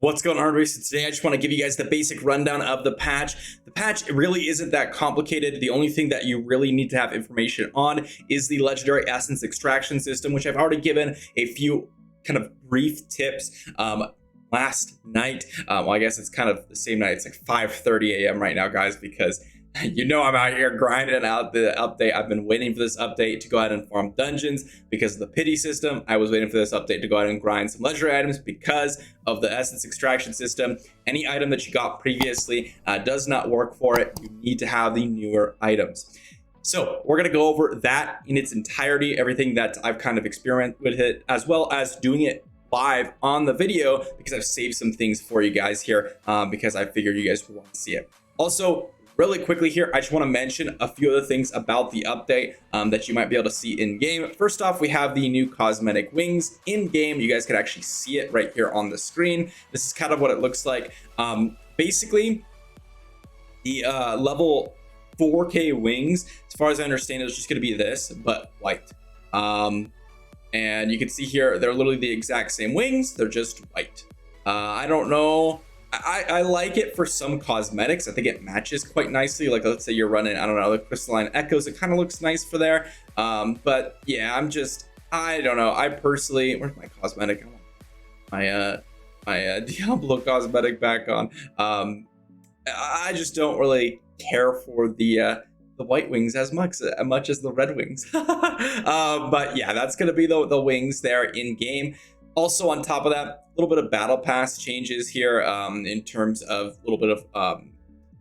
What's going on, everybody? So today I just want to give you guys the basic rundown of the patch. The patch really isn't that complicated. The only thing that you really need to have information on is the legendary essence extraction system, which I've already given a few kind of brief tips last night. Well, I guess it's kind of the same night. It's like 5:30 a.m. right now, guys, because you know I'm out here grinding out the update. I've been waiting for this update to go ahead and farm dungeons because of the pity system. I was waiting for this update to go ahead and grind some legendary items because of the essence extraction system. Any item that you got previously does not work for it. You need to have the newer items. So we're going to go over that in its entirety, everything that I've kind of experimented with it, as well as doing it live on the video because I've saved some things for you guys here because I figured you guys would want to see it. Also, really quickly here, I just want to mention a few other things about the update that you might be able to see in game. First off, we have the new cosmetic wings in game. You guys can actually see it right here on the screen. This is kind of what it looks like. Basically, the level 4K wings, as far as I understand, it's just going to be this, but white. And you can see here, they're literally the exact same wings. They're just white. I don't know. I like it for some cosmetics. I think it matches quite nicely. Like, let's say you're running, I don't know, the crystalline echoes. It kind of looks nice for there. But yeah, I don't know. I personally, where's my cosmetic? I want my Diablo cosmetic back on. I just don't really care for the white wings as much as the red wings. But yeah, that's gonna be the wings there in game. Also, on top of that, a little bit of battle pass changes here in terms of a little bit of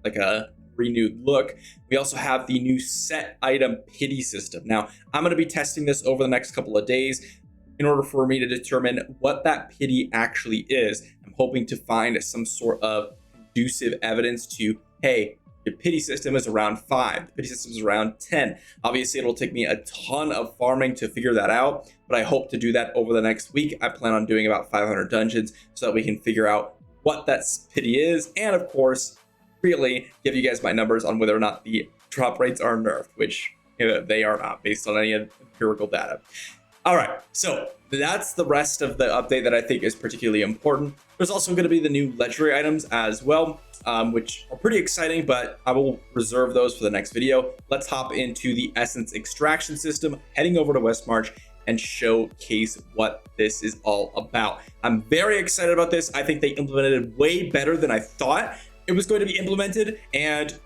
like a renewed look. We also have the new set item pity system. Now, I'm going to be testing this over the next couple of days in order for me to determine what that pity actually is. I'm hoping to find some sort of conducive evidence to, hey, your pity system is around 5. The pity system is around 10. Obviously, it'll take me a ton of farming to figure that out, but I hope to do that over the next week. I plan on doing about 500 dungeons so that we can figure out what that pity is, and of course, really give you guys my numbers on whether or not the drop rates are nerfed, which they are not based on any empirical data. All right, so that's the rest of the update that I think is particularly important. There's also going to be the new legendary items as well, which are pretty exciting, but I will reserve those for the next video. Let's hop into the essence extraction system, heading over to West March and showcase what this is all about. I'm very excited about this. I think they implemented it way better than I thought it was going to be implemented. And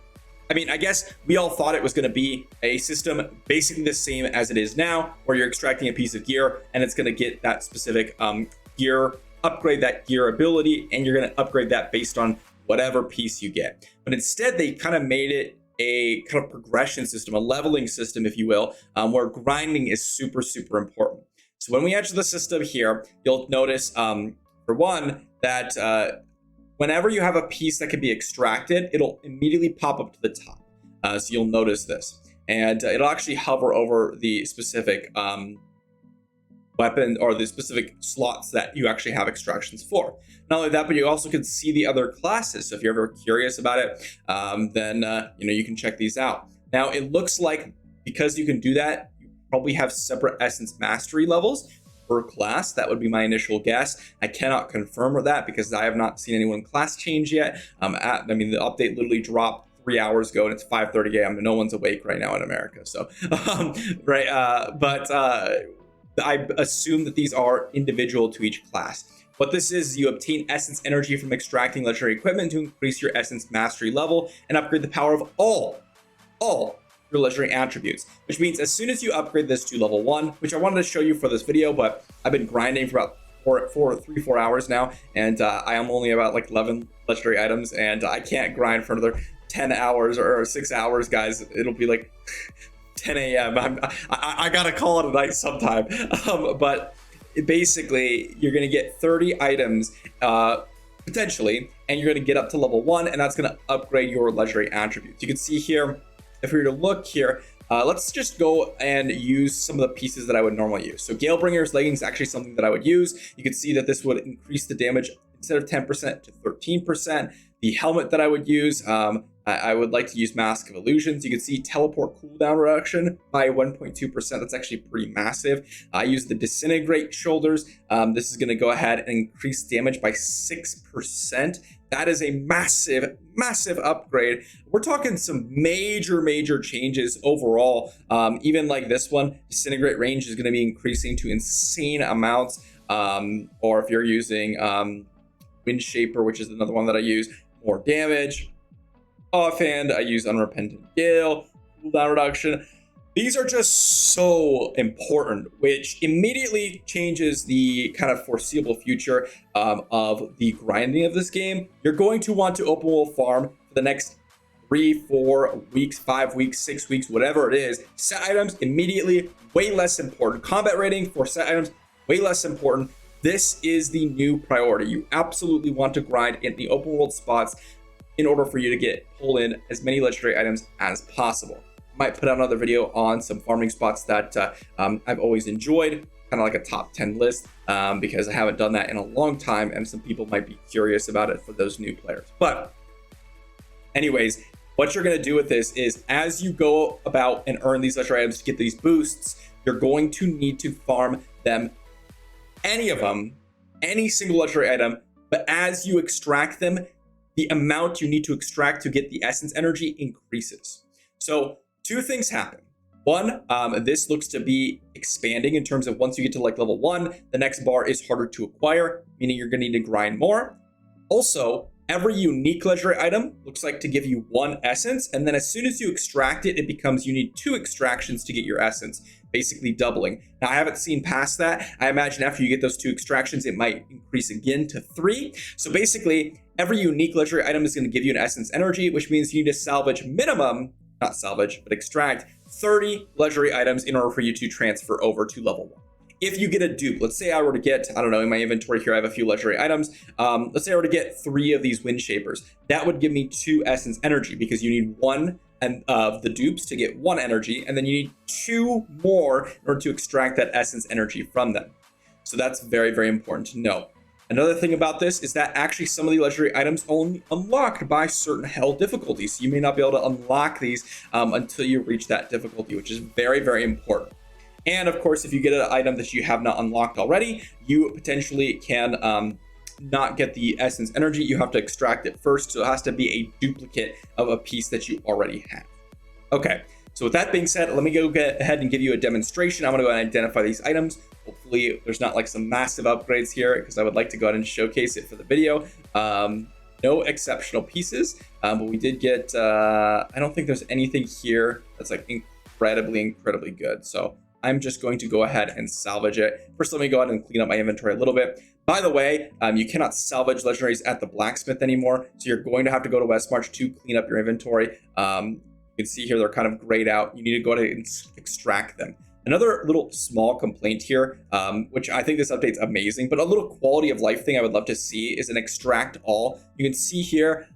I mean, I guess we all thought it was going to be a system basically the same as it is now, where you're extracting a piece of gear and it's going to get that specific gear, upgrade that gear ability, and you're going to upgrade that based on whatever piece you get. But instead, they kind of made it a kind of progression system, a leveling system, if you will, where grinding is super, super important. So when we enter the system here, you'll notice, for one, that whenever you have a piece that can be extracted, it'll immediately pop up to the top. So you'll notice this, and it'll actually hover over the specific weapon or the specific slots that you actually have extractions for. Not only that, but you also can see the other classes. So if you're ever curious about it, then you can check these out. Now, it looks like because you can do that, you probably have separate essence mastery levels per class. That would be my initial guess. I cannot confirm that because I have not seen anyone class change yet. I mean, the update literally dropped 3 hours ago and it's 5:30 a.m. and no one's awake right now in America. So, I assume that these are individual to each class. What this is, you obtain essence energy from extracting legendary equipment to increase your essence mastery level and upgrade the power of all your legendary attributes, which means as soon as you upgrade this to level 1, which I wanted to show you for this video, but I've been grinding for about 3-4 hours now, and I am only about like 11 legendary items, and I can't grind for another 10 hours or 6 hours, guys. It'll be like 10 a.m. I gotta call it a night sometime. But basically, you're gonna get 30 items potentially, and you're gonna get up to level 1, and that's gonna upgrade your legendary attributes. You can see here, if we were to look here, let's just go and use some of the pieces that I would normally use. So Galebringer's leggings is actually something that I would use. You can see that this would increase the damage instead of 10% to 13%. The helmet that I would use I would like to use Mask of Illusions. You can see teleport cooldown reduction by 1.2%. That's actually pretty massive. I use the Disintegrate Shoulders. This is going to go ahead and increase damage by 6%. That is a massive, massive upgrade. We're talking some major changes overall. Even like this one, Disintegrate range is going to be increasing to insane amounts. Or if you're using Wind Shaper, which is another one that I use, more damage. Offhand, I use Unrepentant Gale, cooldown reduction. These are just so important, which immediately changes the kind of foreseeable future of the grinding of this game. You're going to want to open world farm for the next 3, 4 weeks, 5 weeks, 6 weeks, whatever it is. Set items immediately, way less important. Combat rating for set items, way less important. This is the new priority. You absolutely want to grind in the open world spots in order for you to pull in as many legendary items as possible. I might put out another video on some farming spots that I've always enjoyed, kind of like a top 10 list, because I haven't done that in a long time, and some people might be curious about it for those new players. But anyways, what you're going to do with this is, as you go about and earn these legendary items to get these boosts, you're going to need to farm them, any of them, any single legendary item, but as you extract them, the amount you need to extract to get the essence energy increases. So 2 things happen. One, this looks to be expanding in terms of once you get to like level 1, the next bar is harder to acquire, meaning you're going to need to grind more. Also, every unique legendary item looks like to give you 1 essence, and then as soon as you extract it, it becomes you need 2 extractions to get your essence, basically doubling. Now, I haven't seen past that. I imagine after you get those 2 extractions, it might increase again to 3. So basically, every unique legendary item is going to give you an essence energy, which means you need to salvage minimum, not salvage, but extract 30 legendary items in order for you to transfer over to level 1. If you get a dupe, let's say I were to get, I don't know, in my inventory here, I have a few legendary items. Let's say I were to get 3 of these Wind Shapers. That would give me 2 essence energy, because you need 1 of the dupes to get 1 energy, and then you need 2 more in order to extract that essence energy from them. So that's very important to know. Another thing about this is that actually some of the legendary items only unlocked by certain hell difficulties. So you may not be able to unlock these until you reach that difficulty, which is very important. And of course, if you get an item that you have not unlocked already, you potentially can not get the essence energy. You have to extract it first, so it has to be a duplicate of a piece that you already have. Okay, so with that being said, let me go ahead and give you a demonstration. I'm gonna go ahead and identify these items. Hopefully there's not like some massive upgrades here, because I would like to go ahead and showcase it for the video. No exceptional pieces, but we did get, I don't think there's anything here that's like incredibly good. So I'm just going to go ahead and salvage it. First, let me go ahead and clean up my inventory a little bit. By the way, you cannot salvage legendaries at the blacksmith anymore, so you're going to have to go to Westmarch to clean up your inventory. You can see here they're kind of grayed out. You need to go ahead and extract them. Another little small complaint here, which I think this update's amazing, but a little quality of life thing I would love to see is an extract all. You can see here,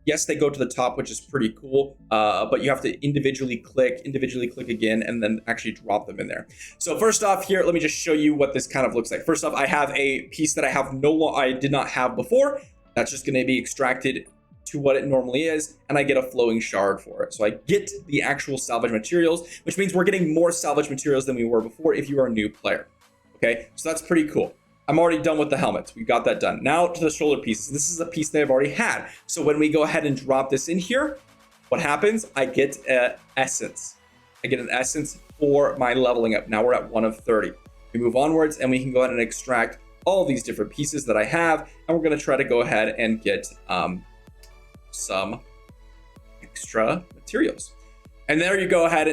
yes, they go to the top, which is pretty cool, but you have to individually click again, and then actually drop them in there. So first off here, let me just show you what this kind of looks like. First off, I have a piece that I did not have before. That's just going to be extracted to what it normally is, and I get a flowing shard for it. So I get the actual salvage materials, which means we're getting more salvage materials than we were before if you are a new player. Okay, so that's pretty cool. I'm already done with the helmets. We got that done. Now to the shoulder pieces. This is a piece that I've already had. So when we go ahead and drop this in here, what happens? I get an essence. I get an essence for my leveling up. Now we're at 1 of 30. We move onwards and we can go ahead and extract all these different pieces that I have. And we're going to try to go ahead and get some extra materials. And there you go ahead,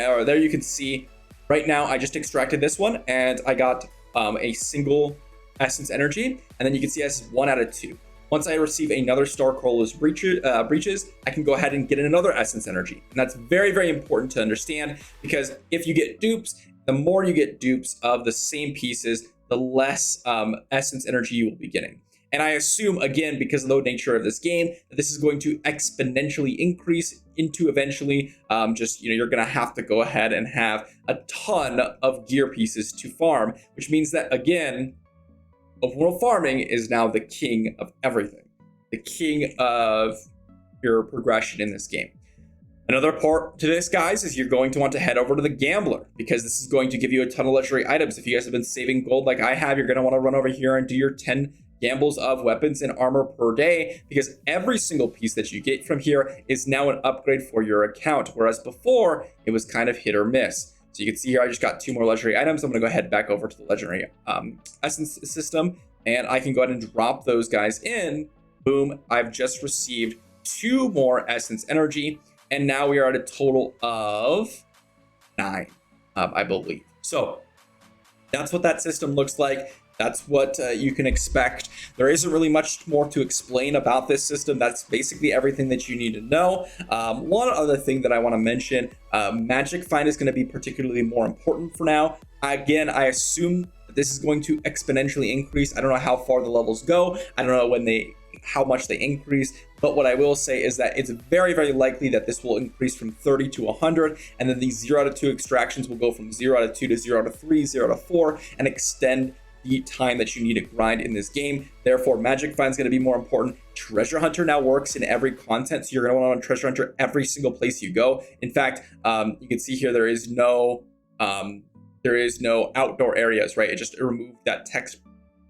or there you can see right now I just extracted this one and I got a single essence energy, and then you can see this is 1 out of 2. Once I receive another Starcrawler's breaches, I can go ahead and get another essence energy. And that's very important to understand, because if you get dupes, the more you get dupes of the same pieces, the less essence energy you will be getting. And I assume, again, because of the nature of this game, that this is going to exponentially increase into eventually you're going to have to go ahead and have a ton of gear pieces to farm, which means that, again, open world farming is now the king of everything. The king of your progression in this game. Another part to this, guys, is you're going to want to head over to the Gambler, because this is going to give you a ton of legendary items. If you guys have been saving gold like I have, you're going to want to run over here and do your 10 gambles of weapons and armor per day, because every single piece that you get from here is now an upgrade for your account, whereas before it was kind of hit or miss. So you can see here I just got 2 more legendary items. I'm going to go ahead back over to the legendary essence system, and I can go ahead and drop those guys in. Boom, I've just received 2 more essence energy. And now we are at a total of 9, I believe. So that's what that system looks like. That's what you can expect. There isn't really much more to explain about this system. That's basically everything that you need to know. One other thing that I want to mention, Magic Find is going to be particularly more important for now. Again, I assume that this is going to exponentially increase. I don't know how far the levels go. I don't know how much they increase, but what I will say is that it's very, very likely that this will increase from 30 to 100, and then these 0 out of 2 extractions will go from 0 out of 2 to 0 out of 3, 0 out of 4, and extend the time that you need to grind in this game. Therefore, Magic Find is going to be more important. Treasure Hunter now works in every content, so you're going to want to Treasure Hunter every single place you go. In fact, you can see here there is no outdoor areas, right? It just removed that text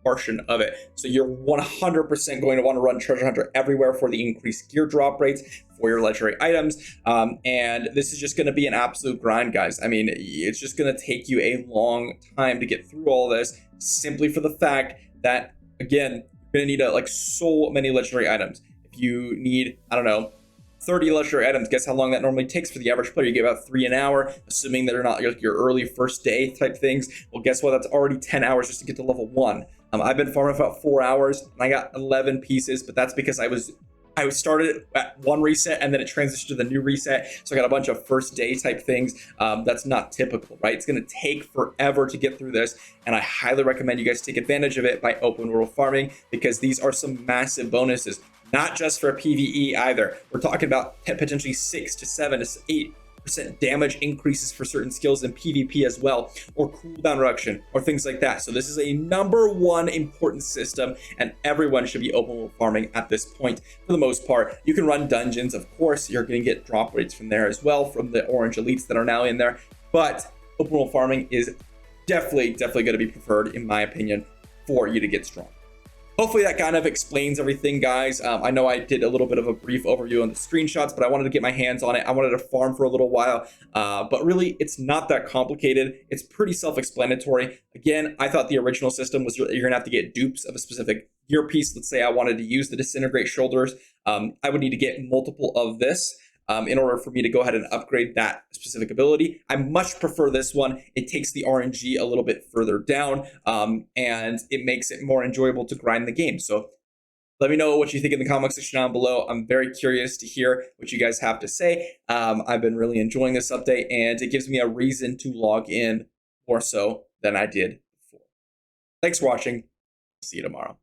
portion of it. So you're 100% going to want to run Treasure Hunter everywhere for the increased gear drop rates for your legendary items. And this is just going to be an absolute grind, guys. I mean, it's just going to take you a long time to get through all this, simply for the fact that, again, you're going to need so many legendary items. If you need, I don't know, 30 legendary items, guess how long that normally takes for the average player? You get about 3 an hour, assuming that they're not like your early first day type things. Well, guess what? That's already 10 hours just to get to level 1. I've been farming about 4 hours, and I got 11 pieces, but that's because I started at one reset and then it transitioned to the new reset. So I got a bunch of first day type things. That's not typical, right? It's going to take forever to get through this. And I highly recommend you guys take advantage of it by open world farming, because these are some massive bonuses, not just for PvE either. We're talking about potentially 6 to 7 to 8% damage increases for certain skills in PvP as well, or cooldown reduction, or things like that. So this is a #1 important system, and everyone should be open world farming at this point for the most part. You can run dungeons, of course. You're going to get drop rates from there as well, from the orange elites that are now in there. But open world farming is definitely going to be preferred, in my opinion, for you to get strong. Hopefully that kind of explains everything, guys. I know I did a little bit of a brief overview on the screenshots, but I wanted to get my hands on it. I wanted to farm for a little while, but really it's not that complicated. It's pretty self-explanatory. Again, I thought the original system was you're gonna have to get dupes of a specific gear piece. Let's say I wanted to use the Disintegrate Shoulders. I would need to get multiple of this in order for me to go ahead and upgrade that specific ability. I much prefer this one. It takes the RNG a little bit further down, and it makes it more enjoyable to grind the game. So let me know what you think in the comment section down below. I'm very curious to hear what you guys have to say. I've been really enjoying this update, and it gives me a reason to log in more so than I did before. Thanks for watching. See you tomorrow.